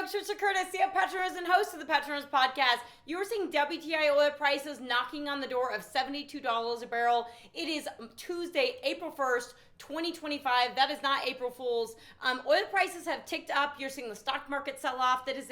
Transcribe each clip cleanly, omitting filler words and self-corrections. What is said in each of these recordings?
folks, Trisha Curtis, CEO Petronas and host of the Petronas podcast. You are seeing WTI oil prices knocking on the door of $72 a barrel. It is Tuesday, April 1st, 2025. That is not April Fool's. Oil prices have ticked up. You're seeing the stock market sell off. This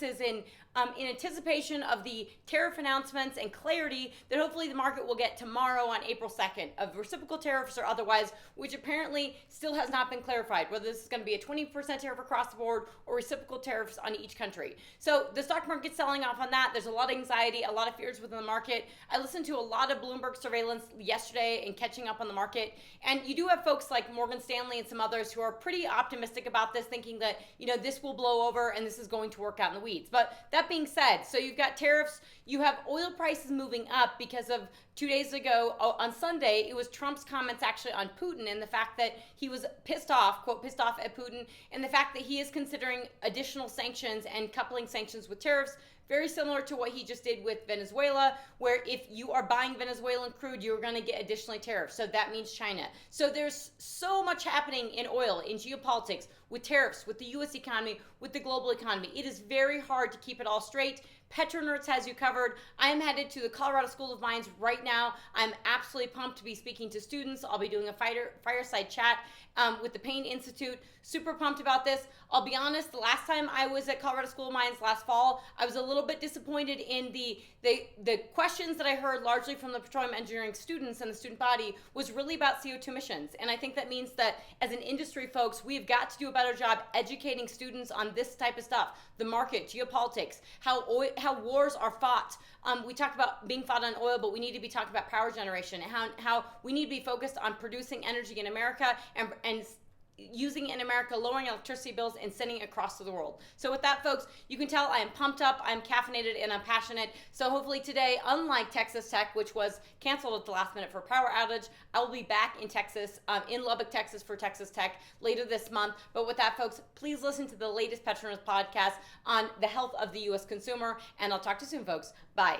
is in anticipation of the tariff announcements and clarity that hopefully the market will get tomorrow on April 2nd of reciprocal tariffs or otherwise, which apparently still has not been clarified, whether this is going to be a 20% tariff across the board or reciprocal tariffs on each country. So the stock market's selling off on that. There's a lot of anxiety, a lot of fears within the market. I listened to a lot of Bloomberg surveillance yesterday and catching up on the market. And you do have folks like Morgan Stanley and some others who are pretty optimistic about this, thinking that, this will blow over and this is going to work out in the weeds. But that being said, so you've got tariffs, you have oil prices moving up because of 2 days ago on Sunday, it was Trump's comments actually on Putin and the fact that he was pissed off, quote, pissed off at Putin, and the fact that he is considering additional sanctions and coupling sanctions with tariffs, very similar to what he just did with Venezuela, where if you are buying Venezuelan crude, you're going to get additionally tariffs. So that means China. So there's so much happening in oil, in geopolitics, with tariffs, with the U.S. economy, with the global economy. It is very hard to keep it all straight. Petronerds has you covered. I am headed to the Colorado School of Mines right now. I'm absolutely pumped to be speaking to students. I'll be doing a fireside chat with the Payne Institute. Super pumped about this. I'll be honest, the last time I was at Colorado School of Mines last fall, I was a little bit disappointed in the questions that I heard largely from the petroleum engineering students and the student body was really about CO2 emissions. And I think that means that as an industry, folks, we've got to do a better job educating students on this type of stuff, the market, geopolitics, how wars are fought. We talked about being fought on oil, but we need to be talking about power generation and how we need to be focused on producing energy in America and using it in America, lowering electricity bills, and sending it across to the world. So with that, folks, you can tell I am pumped up, I'm caffeinated, and I'm passionate. So hopefully today, unlike Texas Tech, which was canceled at the last minute for a power outage, I will be back in Texas, in Lubbock, Texas for Texas Tech later this month. But with that, folks, please listen to the latest Petronas podcast on the health of the U.S. consumer, and I'll talk to you soon, folks. Bye.